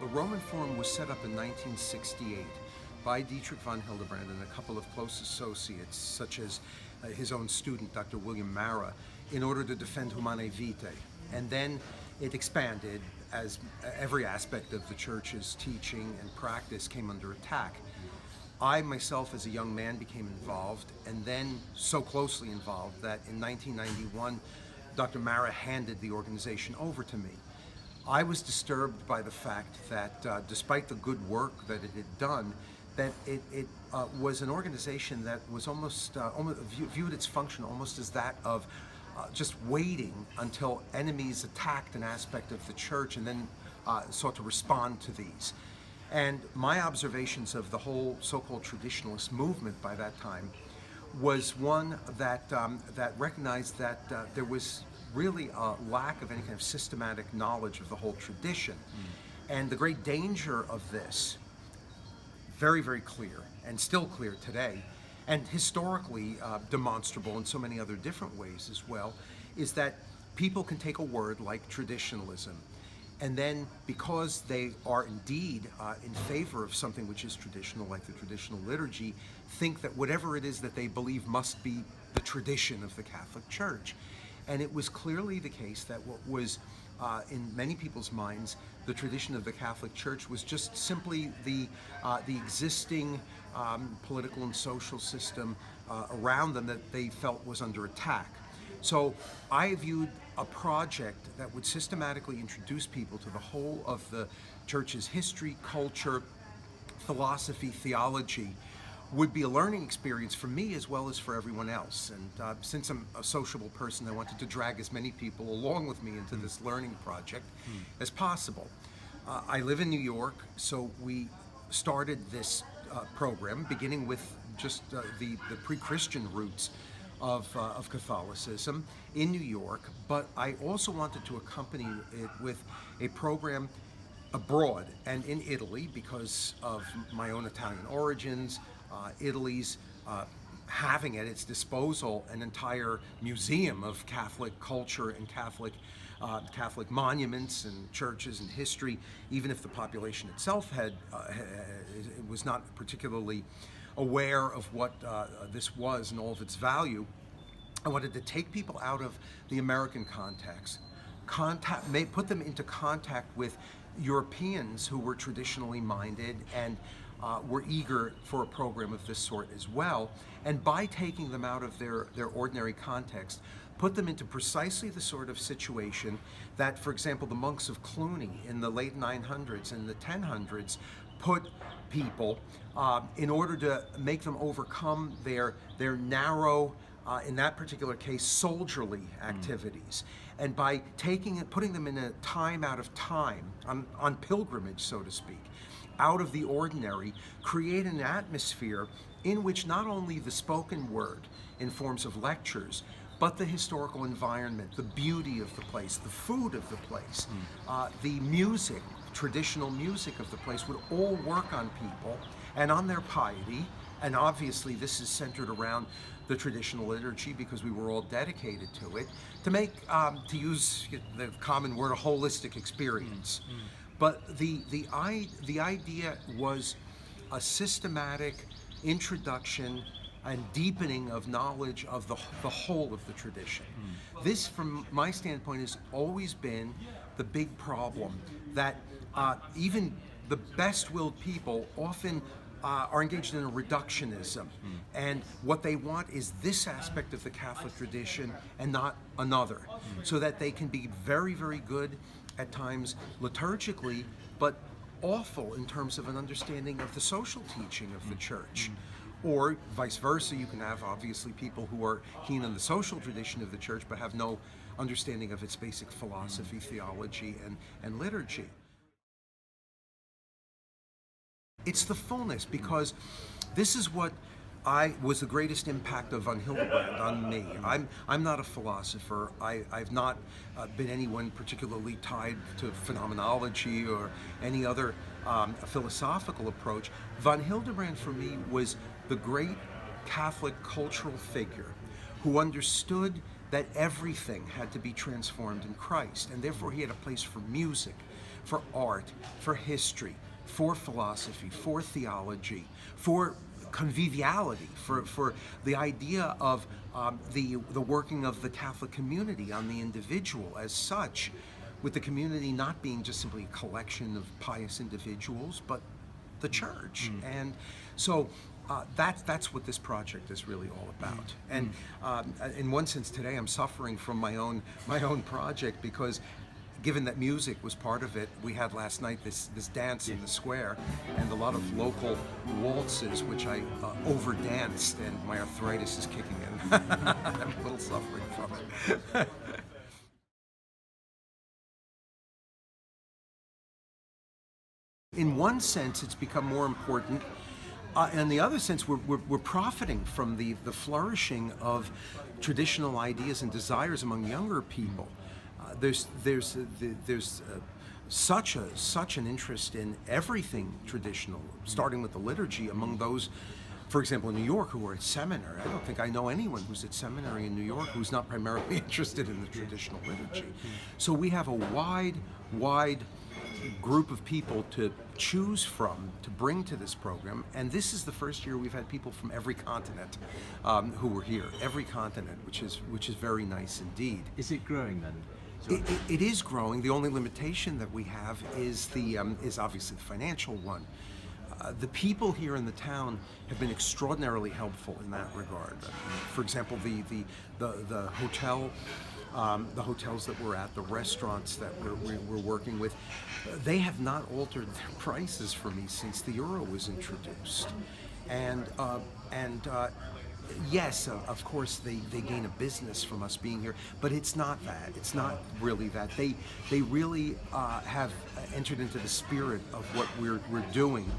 The Roman Forum was set up in 1968 by Dietrich von Hildebrand and a couple of close associates, such as his own student, Dr. William Mara, in order to defend Humanae Vitae. And then it expanded as every aspect of the church's teaching and practice came under attack. I myself as a young man became involved, and then so closely involved that in 1991 Dr. Mara handed the organization over to me. I was disturbed by the fact that despite the good work that it had done, that it was an organization that was almost viewed its function almost as that of just waiting until enemies attacked an aspect of the church and then sought to respond to these. And my observations of the whole so-called traditionalist movement by that time was one that that recognized that there was really a lack of any kind of systematic knowledge of the whole tradition. And the great danger of this, very, very clear, and still clear today, and historically demonstrable in so many other different ways as well, is that people can take a word like traditionalism, and then because they are indeed in favor of something which is traditional, like the traditional liturgy, think that whatever it is that they believe must be the tradition of the Catholic Church. And it was clearly the case that what was in many people's minds the tradition of the Catholic Church was just simply the existing political and social system around them that they felt was under attack. So I viewed a project that would systematically introduce people to the whole of the Church's history, culture, philosophy, theology, would be a learning experience for me as well as for everyone else. And since I'm a sociable person, I wanted to drag as many people along with me into this learning project as possible. I live in New York, so we started this program beginning with just the pre-Christian roots of Catholicism in New York, but I also wanted to accompany it with a program abroad and in Italy because of my own Italian origins. Italy's having at its disposal an entire museum of Catholic culture and Catholic monuments and churches and history, even if the population itself was not particularly aware of what this was and all of its value. I wanted to take people out of the American context, put them into contact with Europeans who were traditionally minded and were eager for a program of this sort as well, and by taking them out of their ordinary context, put them into precisely the sort of situation that, for example, the monks of Cluny in the late 900s and the 1000s put people in order to make them overcome their narrow, in that particular case, soldierly activities. And by putting them in a time out of time, on pilgrimage, so to speak, out of the ordinary, create an atmosphere in which not only the spoken word in forms of lectures, but the historical environment, the beauty of the place, the food of the place, the music, traditional music of the place would all work on people and on their piety. And obviously this is centered around the traditional liturgy because we were all dedicated to it, to make, to use the common word, a holistic experience. But the idea was a systematic introduction and deepening of knowledge of the whole of the tradition. This, from my standpoint, has always been the big problem, that even the best-willed people often are engaged in a reductionism, and what they want is this aspect of the Catholic tradition and not another, so that they can be very, very good at times liturgically, but awful in terms of an understanding of the social teaching of the Church. Or vice versa, you can have obviously people who are keen on the social tradition of the Church but have no understanding of its basic philosophy, theology, and liturgy. It's the fullness, because this is what was the greatest impact of von Hildebrand on me. I'm not a philosopher. I've not been anyone particularly tied to phenomenology or any other philosophical approach. Von Hildebrand for me was the great Catholic cultural figure who understood that everything had to be transformed in Christ, and therefore he had a place for music, for art, for history, for philosophy, for theology, for conviviality, for the idea of the working of the Catholic community on the individual as such, with the community not being just simply a collection of pious individuals, but the church. And so that's what this project is really all about. And in one sense, today I'm suffering from my own project, because given that music was part of it, we had last night this dance in the square, and a lot of local waltzes, which I over-danced, and my arthritis is kicking in. I'm a little suffering from it. In one sense, it's become more important. In the other sense, we're profiting from the flourishing of traditional ideas and desires among younger people. There's such an interest in everything traditional, starting with the liturgy, among those, for example, in New York, who are at seminary. I don't think I know anyone who's at seminary in New York who's not primarily interested in the traditional liturgy. So we have a wide group of people to choose from, to bring to this program, and this is the first year we've had people from every continent who were here, every continent, which is very nice indeed. Is it growing then? It is growing. The only limitation that we have is is obviously the financial one. The people here in the town have been extraordinarily helpful in that regard. For example, the hotel. The hotels that we're at, the restaurants that we're working with, they have not altered their prices for me since the euro was introduced. And yes, of course, they gain a business from us being here, but it's not that. It's not really that. They really have entered into the spirit of what we're doing,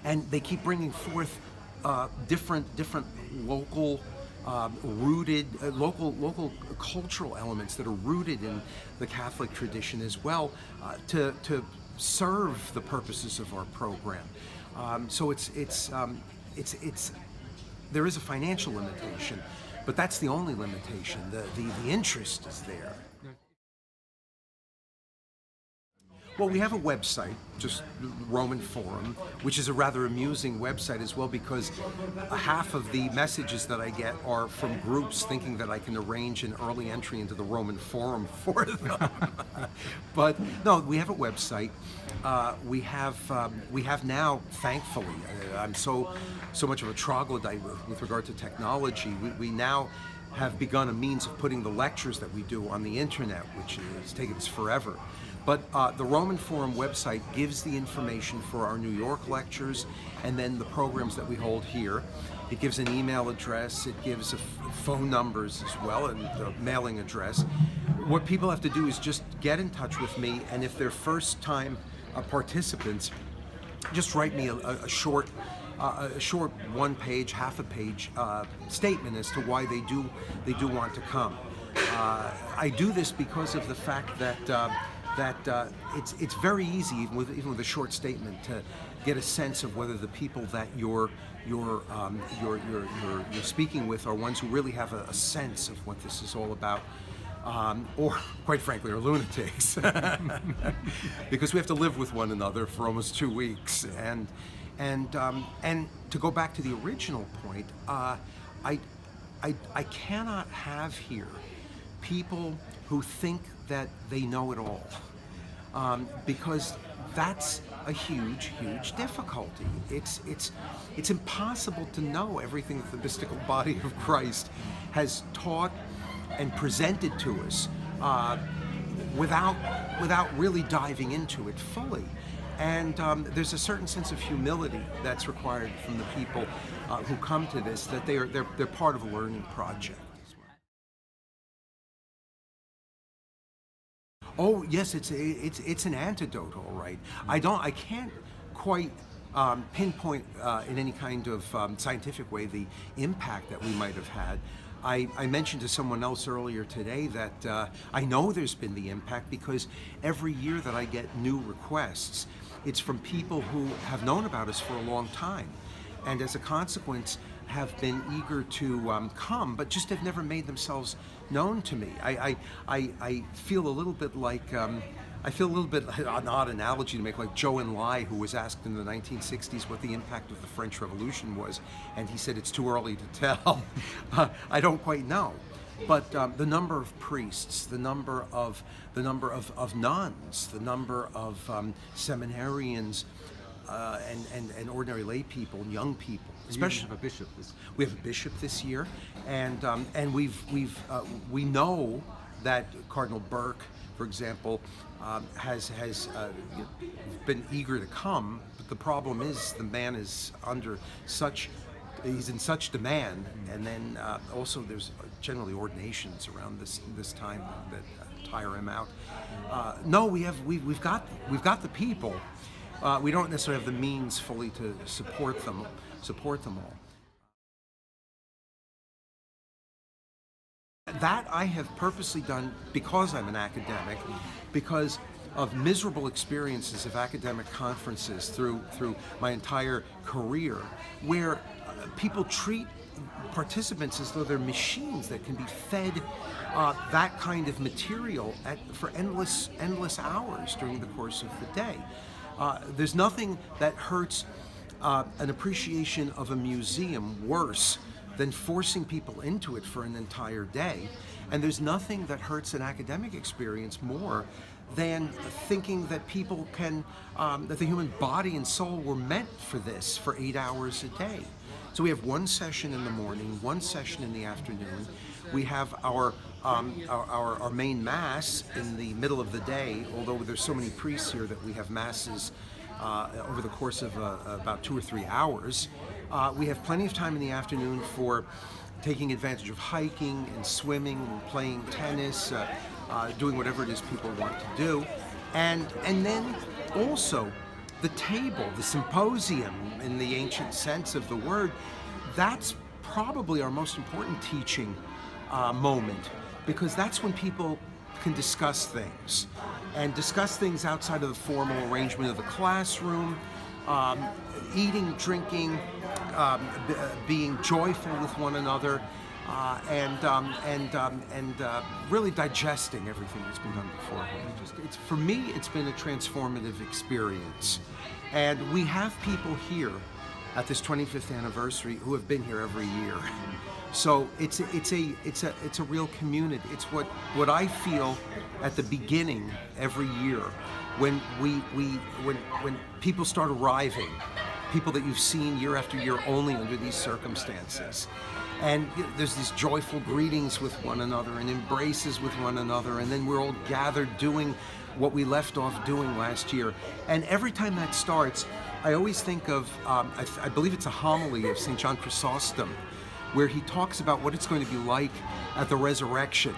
and they keep bringing forth different local. Rooted local cultural elements that are rooted in the Catholic tradition as well, to serve the purposes of our program. So there is a financial limitation, but that's the only limitation. The interest is there. Well, we have a website, just Roman Forum, which is a rather amusing website as well, because half of the messages that I get are from groups thinking that I can arrange an early entry into the Roman Forum for them. But no, we have a website. We have now, thankfully, I'm so much of a troglodyte with regard to technology. We now have begun a means of putting the lectures that we do on the internet, which has taken us forever. But the Roman Forum website gives the information for our New York lectures and then the programs that we hold here. It gives an email address, it gives phone numbers as well, and a mailing address. What people have to do is just get in touch with me, and if they're first-time participants, just write me a short one-page, half-a-page statement as to why they do want to come. I do this because of the fact that it's very easy, even with a short statement, to get a sense of whether the people that you're speaking with are ones who really have a sense of what this is all about, or quite frankly, are lunatics, because we have to live with one another for almost 2 weeks. And to go back to the original point, I cannot have here people who think that they know it all, because that's a huge difficulty. It's impossible to know everything that the mystical body of Christ has taught and presented to us without really diving into it fully. And there's a certain sense of humility that's required from the people who come to this, that they're part of a learning project. Oh yes, it's an antidote, all right. I can't quite pinpoint in any kind of scientific way the impact that we might have had. I mentioned to someone else earlier today that I know there's been the impact, because every year that I get new requests, it's from people who have known about us for a long time, and as a consequence have been eager to come, but just have never made themselves known to me. I feel a little bit like, I feel a little bit, an odd analogy to make, like Zhou Enlai, who was asked in the 1960s what the impact of the French Revolution was, and he said it's too early to tell. I don't quite know. But the number of priests, the number of nuns, the number of seminarians, and ordinary lay people, young people, especially. You have a bishop this. We have a bishop this year, and we know that Cardinal Burke, for example, has been eager to come. But the problem is the man is he's in such demand, and then also there's generally ordinations around this time that tire him out. No, we've got the people. We don't necessarily have the means fully to support them all. That I have purposely done because I'm an academic, because of miserable experiences of academic conferences through my entire career, where people treat participants as though they're machines that can be fed that kind of material for endless hours during the course of the day. There's nothing that hurts an appreciation of a museum worse than forcing people into it for an entire day. And there's nothing that hurts an academic experience more than thinking that people can, that the human body and soul were meant for this, for 8 hours a day. So we have one session in the morning, one session in the afternoon. We have our main mass in the middle of the day, although there's so many priests here that we have masses over the course of about 2 or 3 hours. We have plenty of time in the afternoon for taking advantage of hiking and swimming and playing tennis, doing whatever it is people want to do. And then also the table, the symposium in the ancient sense of the word, that's probably our most important teaching moment, because that's when people can discuss things outside of the formal arrangement of the classroom, eating, drinking, being joyful with one another, and really digesting everything that's been done beforehand. For me, it's been a transformative experience, and we have people here at this 25th anniversary who have been here every year. So it's a real community. It's what I feel at the beginning every year when when people start arriving, people that you've seen year after year only under these circumstances. And there's these joyful greetings with one another and embraces with one another, and then we're all gathered doing what we left off doing last year. And every time that starts, I always think of, I believe it's a homily of St. John Chrysostom, where he talks about what it's going to be like at the resurrection,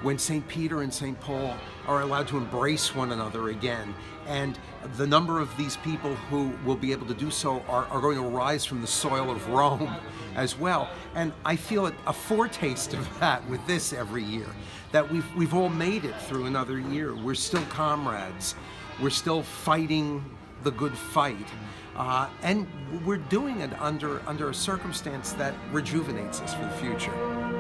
when St. Peter and St. Paul are allowed to embrace one another again. And the number of these people who will be able to do so are going to rise from the soil of Rome as well. And I feel a foretaste of that with this every year, that we've all made it through another year. We're still comrades. We're still fighting the good fight. And we're doing it under a circumstance that rejuvenates us for the future.